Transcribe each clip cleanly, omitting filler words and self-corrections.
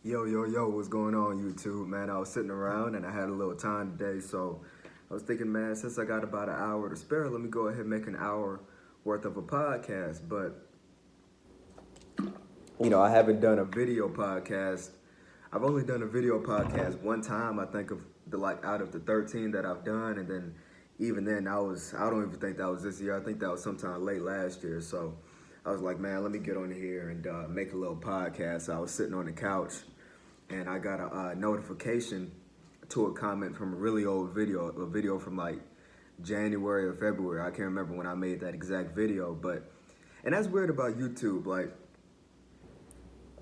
Yo, what's going on, YouTube, man? I was sitting around and I had a little time today, so I was thinking, man, since I got about an hour to spare, let me go ahead and make an hour worth of a podcast. But, I haven't done a video podcast. I've only done a video podcast one time, I think, of out of the 13 that I've done, and then even then, I don't even think that was this year. I think that was sometime late last year. So I was like, man, let me get on here and make a little podcast. So I was sitting on the couch and I got a notification to a comment from a really old video, a video from like January or February. I can't remember when I made that exact video, and that's weird about YouTube. Like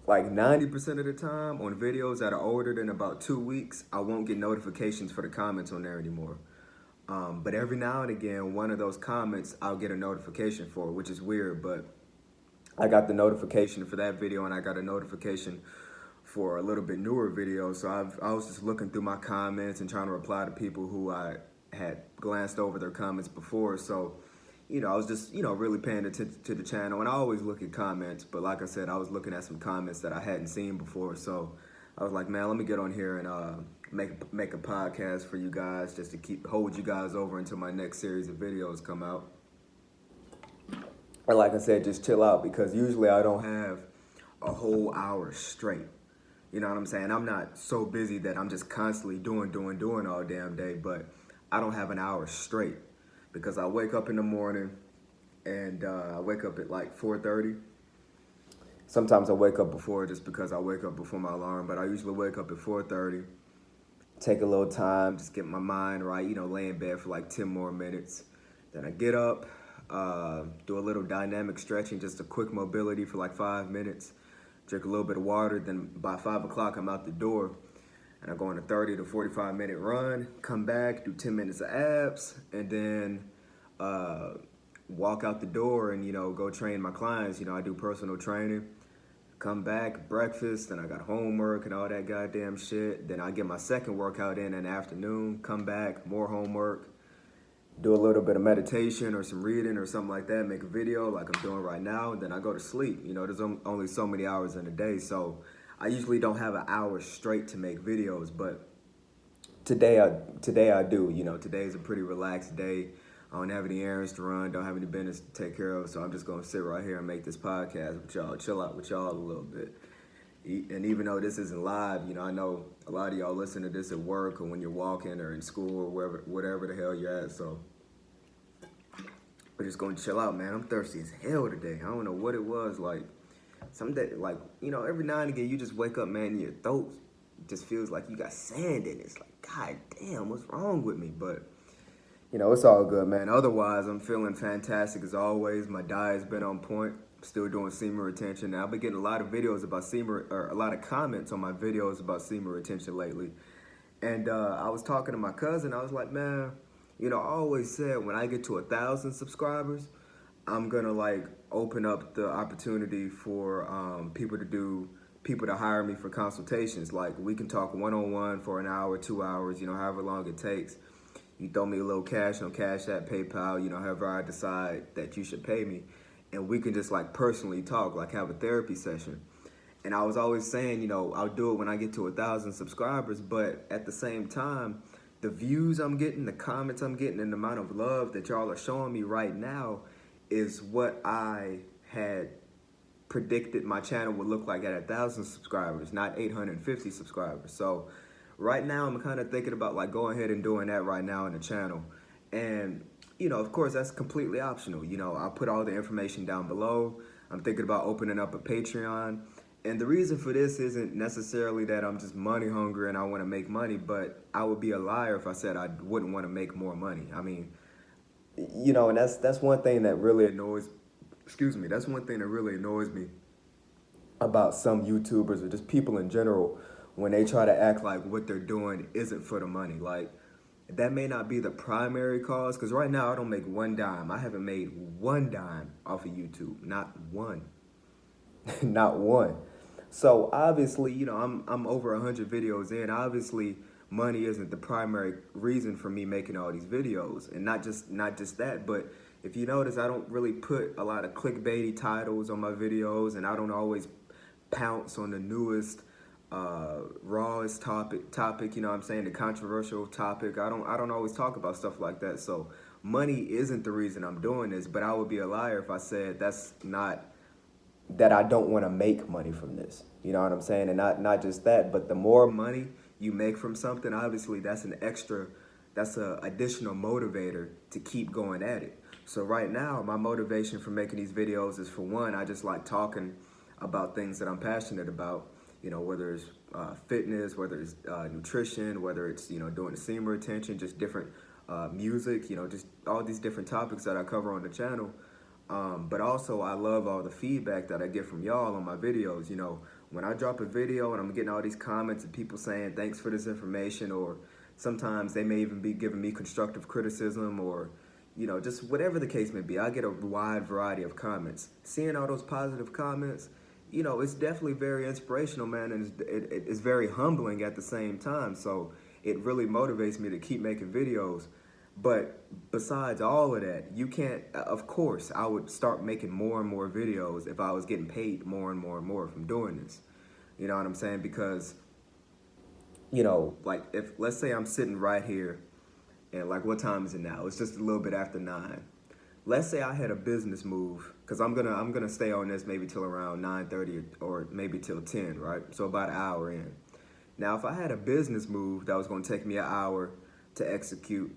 90% of the time on videos that are older than about 2 weeks, I won't get notifications for the comments on there anymore. But every now and again, one of those comments I'll get a notification for, which is weird, but I got the notification for that video and I got a notification for a little bit newer video. So I was just looking through my comments and trying to reply to people who I had glanced over their comments before. So, I was just, really paying attention to the channel. And I always look at comments, but like I said, I was looking at some comments that I hadn't seen before. So I was like, man, let me get on here and make a podcast for you guys just to hold you guys over until my next series of videos come out. Or like I said, just chill out, because usually I don't have a whole hour straight. You know what I'm saying? I'm not so busy that I'm just constantly doing all damn day, but I don't have an hour straight because I wake up in the morning and I wake up at like 4:30. Sometimes I wake up before just because I wake up before my alarm, but I usually wake up at 4:30, take a little time, just get my mind right, lay in bed for like 10 more minutes. Then I get up, do a little dynamic stretching, just a quick mobility for like 5 minutes. Drink a little bit of water, then by 5 o'clock I'm out the door and I go on a 30 to 45 minute run, come back, do 10 minutes of abs, and then walk out the door and, go train my clients. I do personal training, come back, breakfast, then I got homework and all that goddamn shit. Then I get my second workout in the afternoon, come back, more homework, do a little bit of meditation or some reading or something like that, make a video like I'm doing right now, and then I go to sleep. There's only so many hours in a day, so I usually don't have an hour straight to make videos, but today I do. Today is a pretty relaxed day. I don't have any errands to run, don't have any business to take care of, so I'm just gonna sit right here and make this podcast with y'all, chill out with y'all a little bit. And even though this isn't live, I know a lot of y'all listen to this at work or when you're walking or in school or whatever the hell you're at. So we're just gonna chill out, man. I'm thirsty as hell today. I don't know what it was. Like some day, every now and again you just wake up, man, and your throat just feels like you got sand in it. It's like, God damn, what's wrong with me? But it's all good, man. Otherwise, I'm feeling fantastic as always. My diet's been on point. Still doing semen retention. Now, I've been getting a lot of videos about a lot of comments on my videos about semen retention lately. And I was talking to my cousin. I was like, man, I always said when I get to 1,000 subscribers, I'm gonna open up the opportunity for people to hire me for consultations. Like we can talk one-on-one for an hour, 2 hours, however long it takes. You throw me a little cash on Cash App, PayPal, however I decide that you should pay me. And we can just personally talk, have a therapy session. And I was always saying, I'll do it when I get to 1,000 subscribers. But at the same time, the views I'm getting, the comments I'm getting, and the amount of love that y'all are showing me right now is what I had predicted my channel would look like at 1,000 subscribers, not 850 subscribers. So right now I'm kind of thinking about going ahead and doing that right now in the channel. And of course, that's completely optional. I'll put all the information down below. I'm thinking about opening up a Patreon. And the reason for this isn't necessarily that I'm just money hungry and I want to make money, but I would be a liar if I said I wouldn't want to make more money. I mean, and that's one thing that really annoys, that's one thing that really annoys me about some YouTubers or just people in general when they try to act like what they're doing isn't for the money. That may not be the primary cause, because right now I don't make one dime. I haven't made one dime off of YouTube. Not one. Not one. So obviously, I'm over 100 videos in. Obviously, money isn't the primary reason for me making all these videos. And not just that, but if you notice, I don't really put a lot of clickbaity titles on my videos, and I don't always pounce on the newest rawest topic, you know what I'm saying, the controversial topic. I don't always talk about stuff like that. So money isn't the reason I'm doing this, but I would be a liar if I said that's not, that I don't want to make money from this. You know what I'm saying? And not just that, but the more money you make from something, obviously that's a additional motivator to keep going at it. So right now, my motivation for making these videos is, for one, I just like talking about things that I'm passionate about. You know, whether it's fitness, whether it's nutrition, whether it's, you know, doing the semen retention, just different music, you know, just all these different topics that I cover on the channel. But also, I love all the feedback that I get from y'all on my videos. You know, when I drop a video and I'm getting all these comments and people saying thanks for this information, or sometimes they may even be giving me constructive criticism, or, you know, just whatever the case may be. I get a wide variety of comments. Seeing all those positive comments, you know, it's definitely very inspirational, man, and it's very humbling at the same time. So it really motivates me to keep making videos. But besides all of that, you can't, of course, I would start making more and more videos if I was getting paid more and more and more from doing this. You know what I'm saying? Because, you know, like, if, let's say I'm sitting right here, and like, what time is it now? It's just a little bit after 9. Let's say I had a business move, because I'm gonna stay on this maybe till around 9:30 or maybe till 10, right? So about an hour in. Now, if I had a business move that was gonna take me an hour to execute,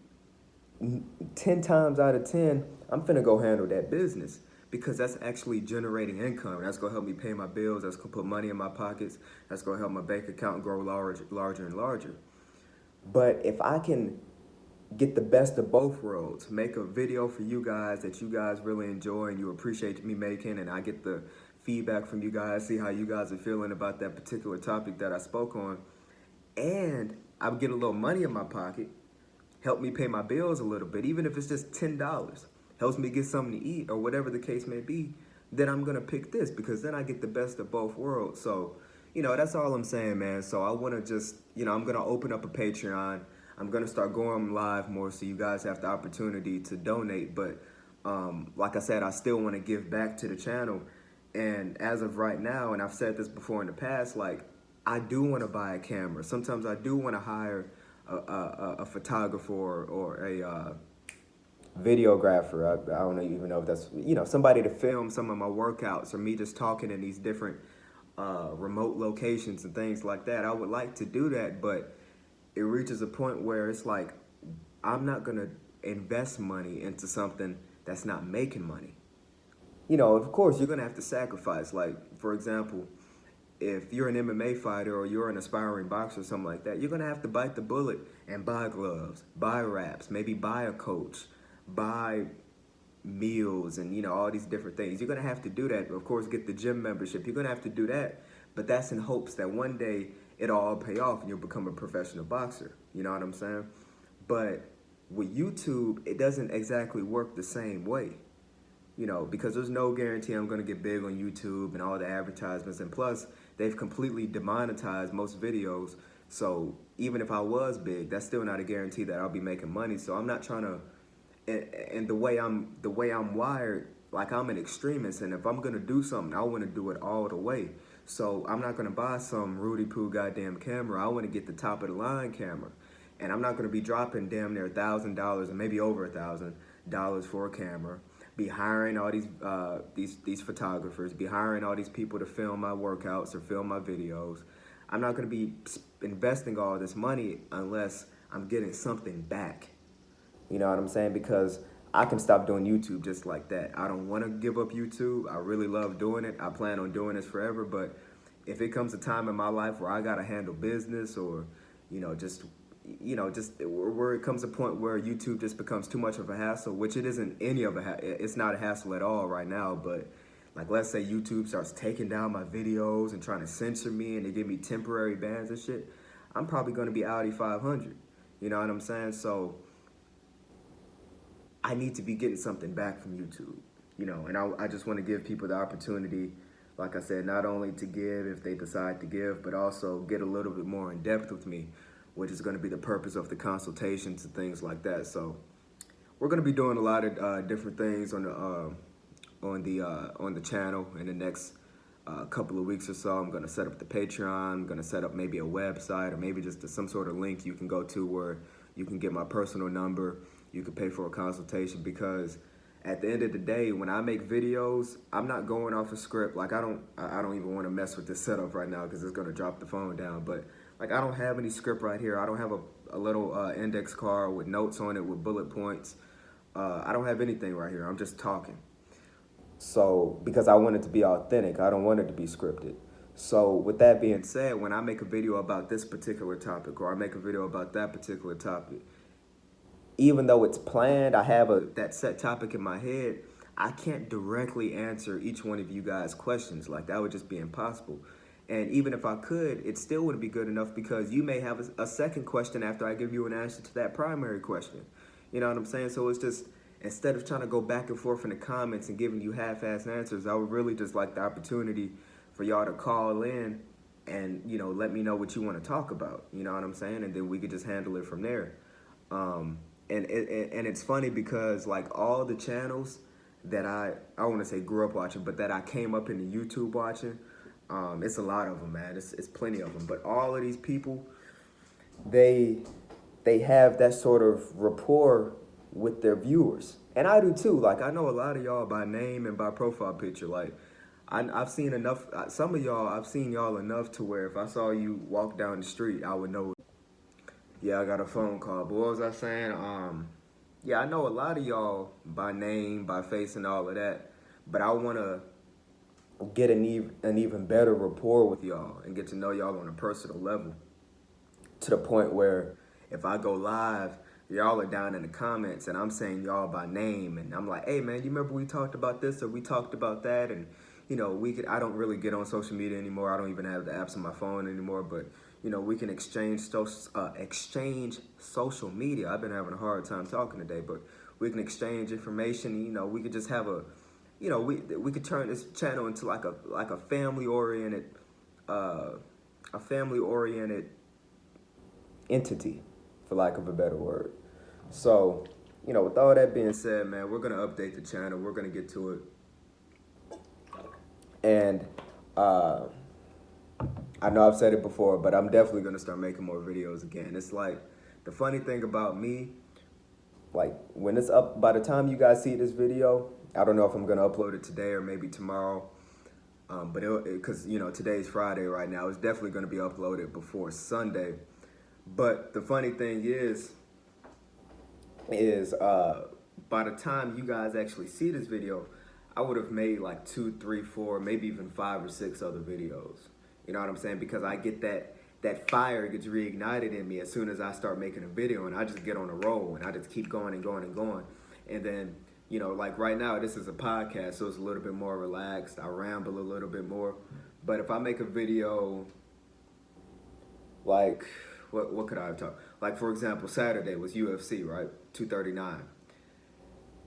10 times out of 10, I'm finna go handle that business, because that's actually generating income. That's gonna help me pay my bills. That's gonna put money in my pockets. That's gonna help my bank account grow larger and larger. But if I can get the best of both worlds, make a video for you guys that you guys really enjoy and you appreciate me making, and I get the feedback from you guys, see how you guys are feeling about that particular topic that I spoke on, and I would get a little money in my pocket, help me pay my bills a little bit, even if it's just $10, helps me get something to eat or whatever the case may be, then I'm gonna pick this, because then I get the best of both worlds. So, you know, that's all I'm saying, man. So I wanna just, you know, I'm gonna open up a Patreon. I'm gonna start going live more, so you guys have the opportunity to donate. But like I said, I still wanna give back to the channel. And as of right now, and I've said this before in the past, like, I do wanna buy a camera. Sometimes I do wanna hire a photographer or a videographer. I don't even know if that's, you know, somebody to film some of my workouts, or me just talking in these different remote locations and things like that. I would like to do that, but it reaches a point where it's like, I'm not gonna invest money into something that's not making money. You know, of course, you're gonna have to sacrifice. Like, for example, if you're an MMA fighter or you're an aspiring boxer or something like that, you're gonna have to bite the bullet and buy gloves, buy wraps, maybe buy a coach, buy meals, and, you know, all these different things. You're gonna have to do that. Of course, get the gym membership. You're gonna have to do that, but that's in hopes that one day it'll all pay off and you'll become a professional boxer. You know what I'm saying? But with YouTube, it doesn't exactly work the same way. You know, because there's no guarantee I'm gonna get big on YouTube and all the advertisements, and plus they've completely demonetized most videos. So even if I was big, that's still not a guarantee that I'll be making money. So I'm not trying to, and the way I'm wired, like, I'm an extremist, and if I'm gonna do something, I want to do it all the way. So I'm not gonna buy some Rudy Poo goddamn camera. I want to get the top of the line camera, and I'm not gonna be dropping damn near $1,000 and maybe over $1,000 for a camera. Be hiring all these photographers, be hiring all these people to film my workouts or film my videos. I'm not gonna be investing all this money unless I'm getting something back. You know what I'm saying? Because I can stop doing YouTube just like that. I don't want to give up YouTube. I really love doing it. I plan on doing this forever. But if it comes a time in my life where I gotta handle business, or, you know, just where it comes a point where YouTube just becomes too much of a hassle, which it isn't it's not a hassle at all right now. But like, let's say YouTube starts taking down my videos and trying to censor me, and they give me temporary bans and shit, I'm probably gonna be Audi 500. You know what I'm saying? So I need to be getting something back from YouTube, you know, and I just want to give people the opportunity, like I said, not only to give if they decide to give, but also get a little bit more in depth with me, which is going to be the purpose of the consultations and things like that. So we're going to be doing a lot of different things on the channel in the next a couple of weeks or so, I'm going to set up the Patreon. I'm going to set up maybe a website or maybe just some sort of link you can go to where you can get my personal number. You can pay for a consultation, because at the end of the day, when I make videos, I'm not going off a script. Like I don't even want to mess with this setup right now because it's going to drop the phone down. But like I don't have any script right here. I don't have a little index card with notes on it with bullet points. I don't have anything right here. I'm just talking. So, because I want it to be authentic, I don't want it to be scripted. So, with that being said, when I make a video about this particular topic or I make a video about that particular topic, even though it's planned, I have that set topic in my head, I can't directly answer each one of you guys' questions. Like, that would just be impossible. And even if I could, it still wouldn't be good enough, because you may have a second question after I give you an answer to that primary question. You know what I'm saying? So it's just, instead of trying to go back and forth in the comments and giving you half-assed answers, I would really just like the opportunity for y'all to call in and, you know, let me know what you want to talk about. You know what I'm saying? And then we could just handle it from there. And it's funny because, like, all the channels that I want to say grew up watching, but that I came up into YouTube watching, it's a lot of them, man. It's plenty of them. But all of these people, they have that sort of rapport with their viewers. And I do too. Like, I know a lot of y'all by name and by profile picture. Like, I've seen enough, some of y'all, I've seen y'all enough to where if I saw you walk down the street, I would know. Yeah, I got a phone call. But what was I saying? Yeah, I know a lot of y'all by name, by face and all of that. But I want to get an even better rapport with y'all and get to know y'all on a personal level, to the point where if I go live, y'all are down in the comments and I'm saying y'all by name, and I'm like, hey man, you remember we talked about this or we talked about that? And you know, I don't really get on social media anymore. I don't even have the apps on my phone anymore, but you know, we can exchange social media. I've been having a hard time talking today, but we can exchange information. You know, we could just have you know, we could turn this channel into like a family oriented entity, for lack of a better word. So, you know, with all that being said, man, we're gonna update the channel. We're gonna get to it, and I know I've said it before, but I'm definitely gonna start making more videos again. It's like, the funny thing about me, like when it's up, by the time you guys see this video, I don't know if I'm gonna upload it today or maybe tomorrow. But because you know, today's Friday right now, it's definitely gonna be uploaded before Sunday. But the funny thing is by the time you guys actually see this video, I would have made like 2, 3, 4, maybe even 5 or 6 other videos. You know what I'm saying? Because I get that fire gets reignited in me as soon as I start making a video, and I just get on a roll and I just keep going and going and going. And then, you know, like right now, this is a podcast, so it's a little bit more relaxed. I ramble a little bit more. But if I make a video, like, what could I have talked? Like, for example, Saturday was UFC, right? 239.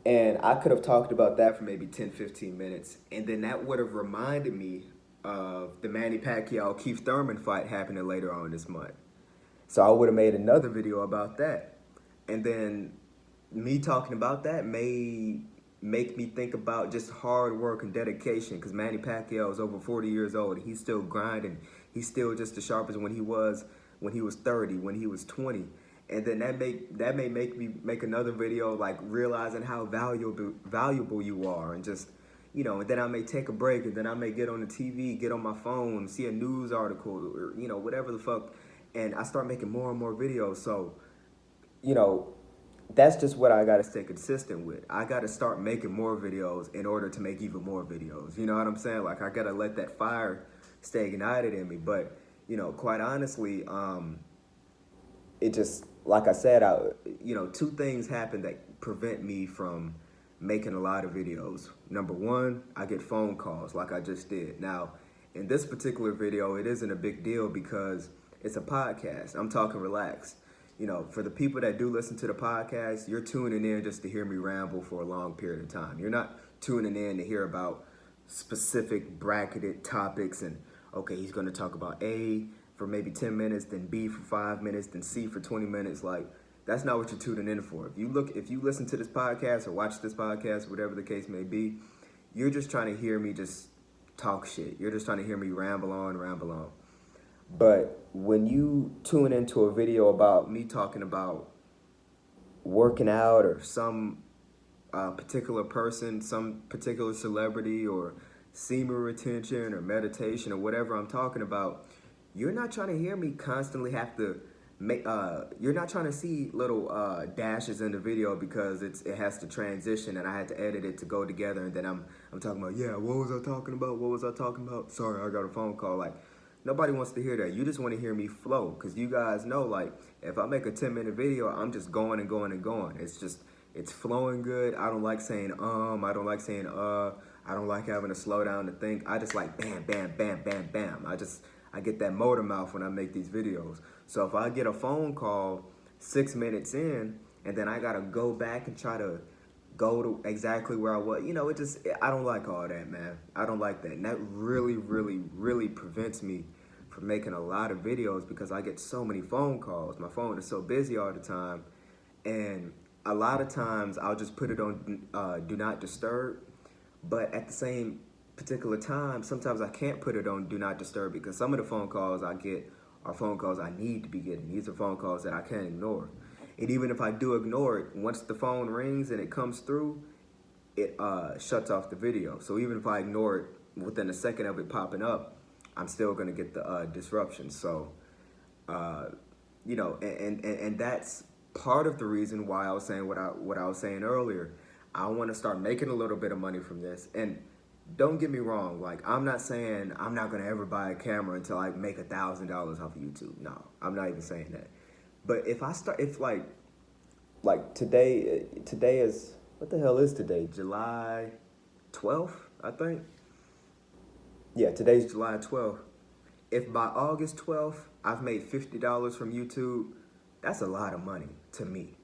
And I could have talked about that for maybe 10, 15 minutes. And then that would have reminded me of the Manny Pacquiao-Keith Thurman fight happening later on this month. So I would have made another video about that. And then me talking about that may make me think about just hard work and dedication, because Manny Pacquiao is over 40 years old. He's still grinding. He's still just as sharp as when he was 30, when he was 20. And then that may make me make another video, like realizing how valuable you are, and just, you know, and then I may take a break, and then I may get on the TV, get on my phone, see a news article, or, you know, whatever the fuck, and I start making more and more videos. So, you know, that's just what I got to stay consistent with. I got to start making more videos in order to make even more videos. You know what I'm saying? Like, I got to let that fire stay ignited in me. But, you know, quite honestly, it just, like I said, you know, 2 things happen that prevent me from making a lot of videos. Number 1, I get phone calls like I just did. Now, in this particular video, it isn't a big deal because it's a podcast. I'm talking relaxed. You know, for the people that do listen to the podcast, you're tuning in just to hear me ramble for a long period of time. You're not tuning in to hear about specific bracketed topics and, okay, he's going to talk about A for maybe 10 minutes, then B for 5 minutes, then C for 20 minutes. Like, that's not what you're tuning in for. If you listen to this podcast or watch this podcast, whatever the case may be, you're just trying to hear me just talk shit. You're just trying to hear me ramble on, ramble on. But when you tune into a video about me talking about working out or some particular person, some particular celebrity, or semen retention or meditation or whatever I'm talking about, you're not trying to hear me constantly have to make. You're not trying to see little dashes in the video because it has to transition and I had to edit it to go together. And then I'm talking about, yeah, what was I talking about? What was I talking about? Sorry, I got a phone call. Like, nobody wants to hear that. You just want to hear me flow, because you guys know, like, if I make a 10-minute video, I'm just going and going and going. It's flowing good. I don't like saying I don't like saying I don't like having to slow down to think. I just like bam, bam, bam, bam, bam. I get that motor mouth when I make these videos. So if I get a phone call 6 minutes in and then I gotta go back and try to go to exactly where I was, I don't like all that, man. I don't like that. And that really, really, really prevents me from making a lot of videos because I get so many phone calls. My phone is so busy all the time. And a lot of times I'll just put it on do not disturb, but at the same particular time, sometimes I can't put it on do not disturb because some of the phone calls I get are phone calls I need to be getting. These are phone calls that I can't ignore. And even if I do ignore it, once the phone rings and it comes through, it shuts off the video. So even if I ignore it within a second of it popping up, I'm still gonna get the disruption. So, and that's part of the reason why I was saying what I was saying earlier. I want to start making a little bit of money from this. And don't get me wrong, like, I'm not saying I'm not gonna ever buy a camera until I make $1,000 off of YouTube. No, I'm not even saying that. But if today is, what the hell is today? July 12th, I think. Yeah, today's July 12th. If by August 12th I've made $50 from YouTube, that's a lot of money to me.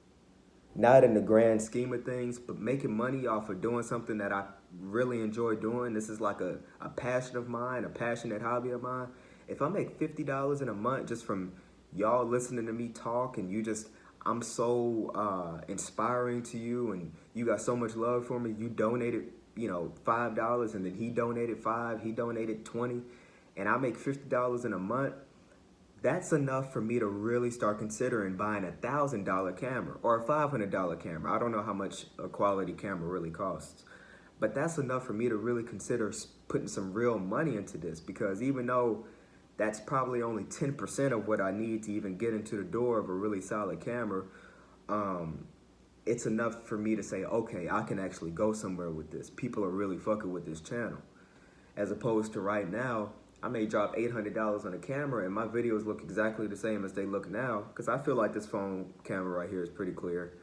Not in the grand scheme of things, but making money off of doing something that I really enjoy doing. This is like a passion of mine, a passionate hobby of mine. If I make $50 in a month just from y'all listening to me talk, and I'm so inspiring to you, and you got so much love for me. You donated, $5, and then he donated $5, he donated $20, and I make $50 in a month. That's enough for me to really start considering buying $1,000 camera or a $500 camera. I don't know how much a quality camera really costs, but that's enough for me to really consider putting some real money into this, because even though that's probably only 10% of what I need to even get into the door of a really solid camera, it's enough for me to say, okay, I can actually go somewhere with this. People are really fucking with this channel. As opposed to right now, I may drop $800 on a camera and my videos look exactly the same as they look now, because I feel like this phone camera right here is pretty clear.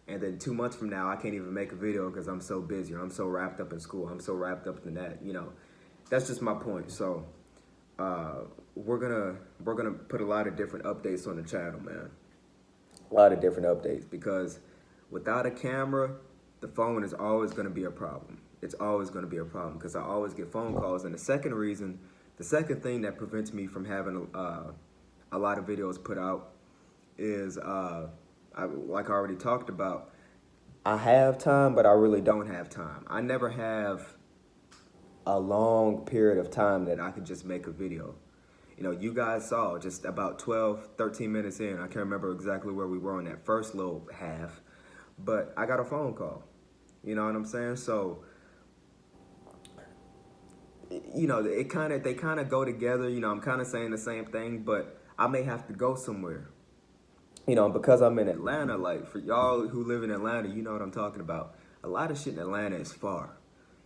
And then 2 months from now, I can't even make a video because I'm so busy, or I'm so wrapped up in school, I'm so wrapped up in that, That's just my point. So we're gonna put a lot of different updates on the channel, man. A lot of different updates, because without a camera, the phone is always gonna be a problem. It's always gonna be a problem because I always get phone calls. And the second thing that prevents me from having a lot of videos put out is, like I already talked about, I have time, but I really don't have time. I never have a long period of time that I could just make a video. You guys saw just about 12, 13 minutes in, I can't remember exactly where we were on that first little half, but I got a phone call. You know what I'm saying? So, they kind of go together. I'm kind of saying the same thing, but I may have to go somewhere. Because I'm in Atlanta, like, for y'all who live in Atlanta, you know what I'm talking about. A lot of shit in Atlanta is far.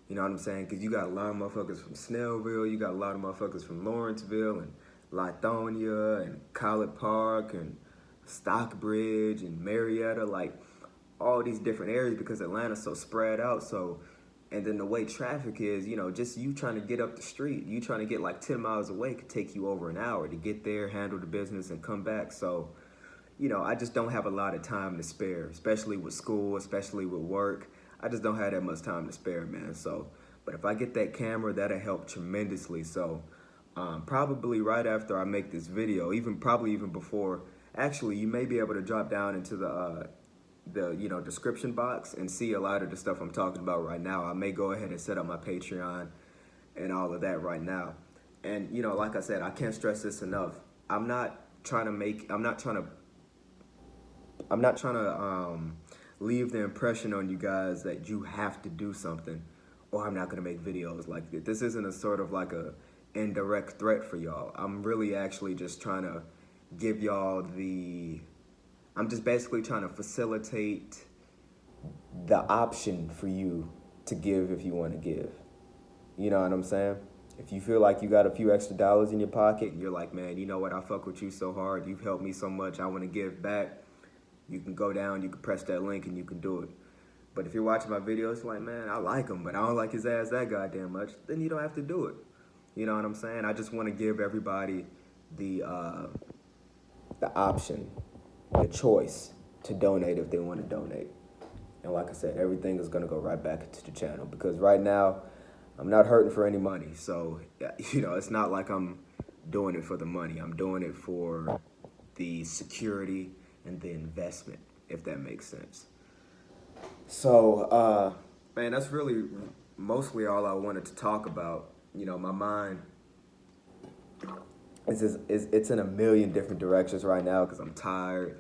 You know what I'm saying? Because you got a lot of motherfuckers from Snellville, you got a lot of motherfuckers from Lawrenceville and Lithonia and College Park and Stockbridge and Marietta, like all these different areas, because Atlanta's so spread out. So, and then the way traffic is, just you trying to get up the street, you trying to get like 10 miles away could take you over an hour to get there, handle the business, and come back. So, I just don't have a lot of time to spare, especially with school, especially with work. I just don't have that much time to spare, man. So, but if I get that camera, that'll help tremendously. So, probably right after I make this video, probably even before, actually, you may be able to drop down into the description box and see a lot of the stuff I'm talking about right now. I may go ahead and set up my Patreon and all of that right now. And you know, like I said, I can't stress this enough. I'm not trying to make. I'm not trying to leave the impression on you guys that you have to do something, or I'm not gonna make videos like this. This isn't a sort of like a indirect threat for y'all. I'm really actually just trying to give y'all the. I'm just basically trying to facilitate the option for you to give if you want to give. You know what I'm saying? If you feel like you got a few extra dollars in your pocket and you're like, man, you know what? I fuck with you so hard. You've helped me so much. I want to give back. You can go down, you can press that link, and you can do it. But if you're watching my videos, like, man, I like him, but I don't like his ass that goddamn much, then you don't have to do it. You know what I'm saying? I just want to give everybody the option, the choice to donate if they want to donate. And like I said, everything is going to go right back into the channel because right now, I'm not hurting for any money. So, you know, it's not like I'm doing it for the money. I'm doing it for the security and the investment, if that makes sense. So, man, that's really mostly all I wanted to talk about. You know, my mind it's in a million different directions right now because I'm tired.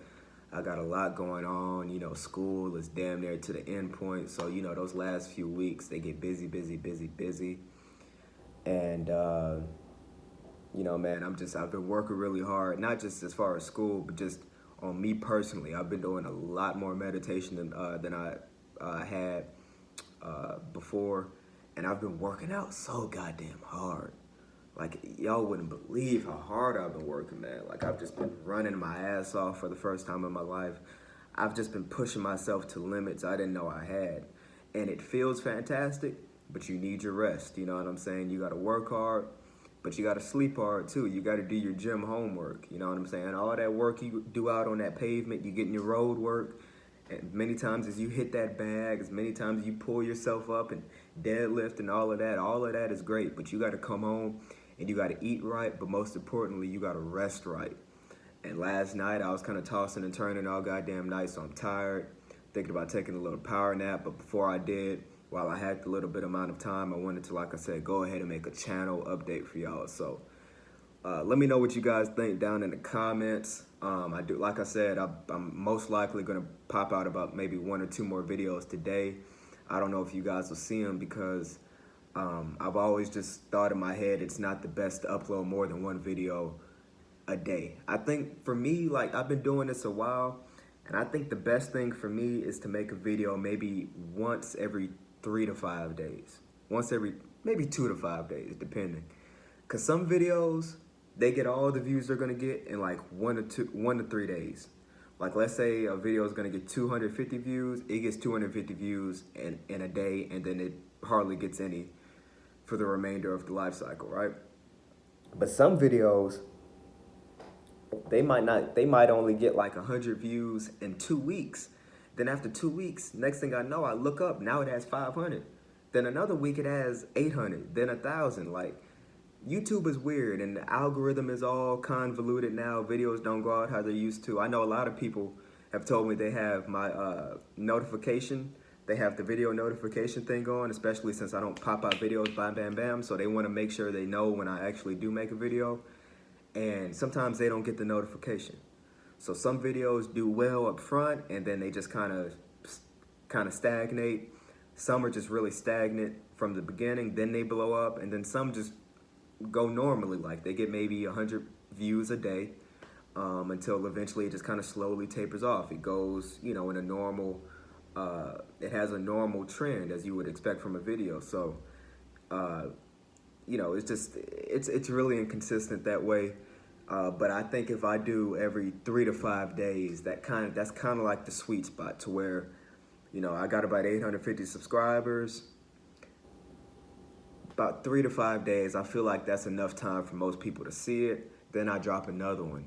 I got a lot going on. You know, school is damn near to the end point. So, you know, those last few weeks, they get busy. And, you know, man, I've been working really hard, not just as far as school, but just on me personally. I've been doing a lot more meditation than I had before. And I've been working out so goddamn hard. Like, y'all wouldn't believe how hard I've been working, man. Like, I've just been running my ass off for the first time in my life. I've just been pushing myself to limits I didn't know I had. And it feels fantastic, but you need your rest. You know what I'm saying? You got to work hard, but you got to sleep hard, too. You got to do your gym homework. You know what I'm saying? All that work you do out on that pavement, you getting your road work. And many times as you hit that bag, as many times you pull yourself up and deadlift and all of that is great. But you got to come home and you got to eat right, but most importantly, you got to rest right. And last night, I was kind of tossing and turning all goddamn night, so I'm tired, thinking about taking a little power nap. But before I did, while I had a little bit amount of time, I wanted to, like I said, go ahead and make a channel update for y'all. So let me know what you guys think down in the comments. Like I said, I'm most likely going to pop out about maybe 1 or 2 more videos today. I don't know if you guys will see them because I've always just thought in my head it's not the best to upload more than 1 video a day. I think for me, like, I've been doing this a while, and I think the best thing for me is to make a video maybe once every 3 to 5 days. Once every, maybe 2 to 5 days, depending. Because some videos, they get all the views they're going to get in like 1 to 3 days. Like, let's say a video is going to get 250 views, it gets 250 views in a day, and then it hardly gets any for the remainder of the life cycle, right? But some videos, they might only get like 100 views in 2 weeks. Then after 2 weeks, next thing I know, I look up, now it has 500. Then another week it has 800, then 1,000. Like, YouTube is weird and the algorithm is all convoluted now. Videos don't go out how they used to. I know a lot of people have told me they have my notification. They have the video notification thing on, especially since I don't pop out videos bam. So they want to make sure they know when I actually do make a video. And sometimes they don't get the notification. So some videos do well up front and then they just kind of stagnate. Some are just really stagnant from the beginning, then they blow up, and then some just go normally, like they get maybe 100 views a day until eventually it just kind of slowly tapers off. It goes, you know, in a normal, it has a normal trend as you would expect from a video. So, you know, it's really inconsistent that way. But I think if I do every 3 to 5 days, that's kind of like the sweet spot to where, you know, I got about 850 subscribers. About 3 to 5 days, I feel like that's enough time for most people to see it. Then I drop another one.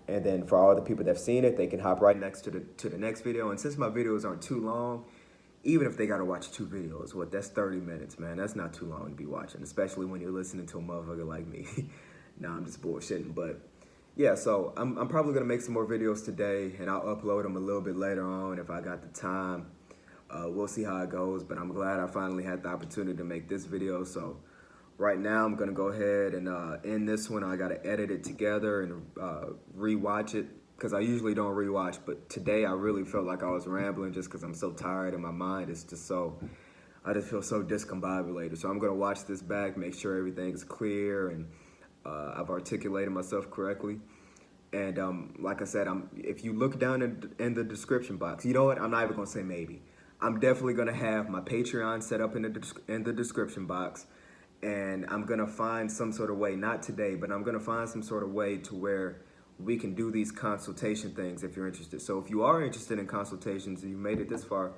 And then for all the people that have seen it, they can hop right next to the next video. And since my videos aren't too long, even if they got to watch 2 videos, that's 30 minutes, man. That's not too long to be watching, especially when you're listening to a motherfucker like me. Nah, I'm just bullshitting. But yeah, so I'm probably going to make some more videos today, and I'll upload them a little bit later on if I got the time. We'll see how it goes, but I'm glad I finally had the opportunity to make this video. So right now I'm gonna go ahead and end this one. I gotta edit it together and rewatch it, because I usually don't rewatch, but today I really felt like I was rambling just because I'm so tired and my mind is just so, I just feel so discombobulated. So I'm gonna watch this back, make sure everything's clear and I've articulated myself correctly. And like I said, if you look down in the description box, you know what? I'm not even gonna say maybe. I'm definitely gonna have my Patreon set up in the description box, and I'm gonna find some sort of way. Not today, but I'm gonna find some sort of way to where we can do these consultation things if you're interested. So if you are interested in consultations and you made it this far,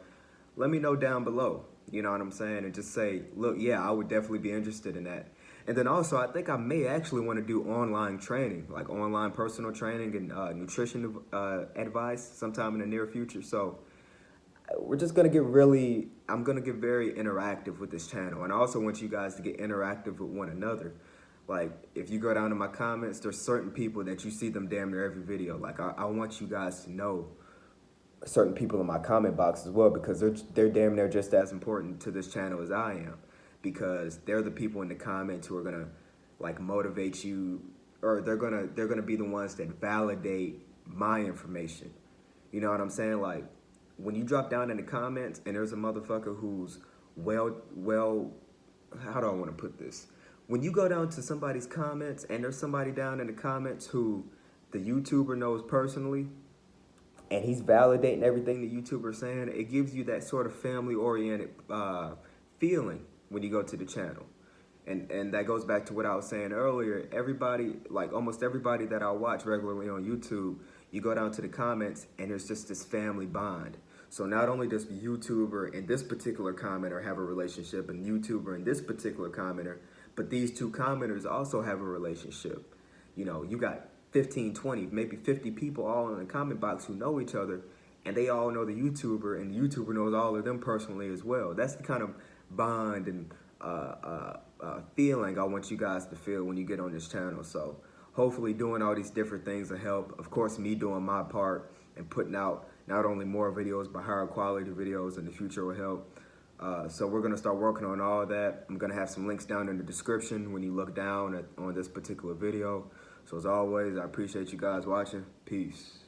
let me know down below. You know what I'm saying? And just say, look, yeah, I would definitely be interested in that. And then also, I think I may actually want to do online training, like online personal training and nutrition advice sometime in the near future. So we're just going to get really, I'm going to get very interactive with this channel. And I also want you guys to get interactive with one another. Like, if you go down to my comments, there's certain people that you see them damn near every video. Like, I want you guys to know certain people in my comment box as well, because they're damn near just as important to this channel as I am, because they're the people in the comments who are gonna like motivate you, or they're gonna be the ones that validate my information. You know what I'm saying? Like, when you drop down in the comments and there's a motherfucker who's well, how do I want to put this? When you go down to somebody's comments and there's somebody down in the comments who the YouTuber knows personally, and he's validating everything the YouTuber's saying, it gives you that sort of family-oriented feeling when you go to the channel. And that goes back to what I was saying earlier. Everybody, like almost everybody that I watch regularly on YouTube, you go down to the comments and there's just this family bond. So not only does the YouTuber and this particular commenter have a relationship, and YouTuber and this particular commenter, but these two commenters also have a relationship. You know, you got 15, 20, maybe 50 people all in the comment box who know each other, and they all know the YouTuber, and the YouTuber knows all of them personally as well. That's the kind of bond and feeling I want you guys to feel when you get on this channel. So hopefully doing all these different things will help. Of course, me doing my part and putting out not only more videos, but higher quality videos in the future will help. So we're gonna start working on all that. I'm gonna have some links down in the description when you look down on this particular video. So as always, I appreciate you guys watching. Peace.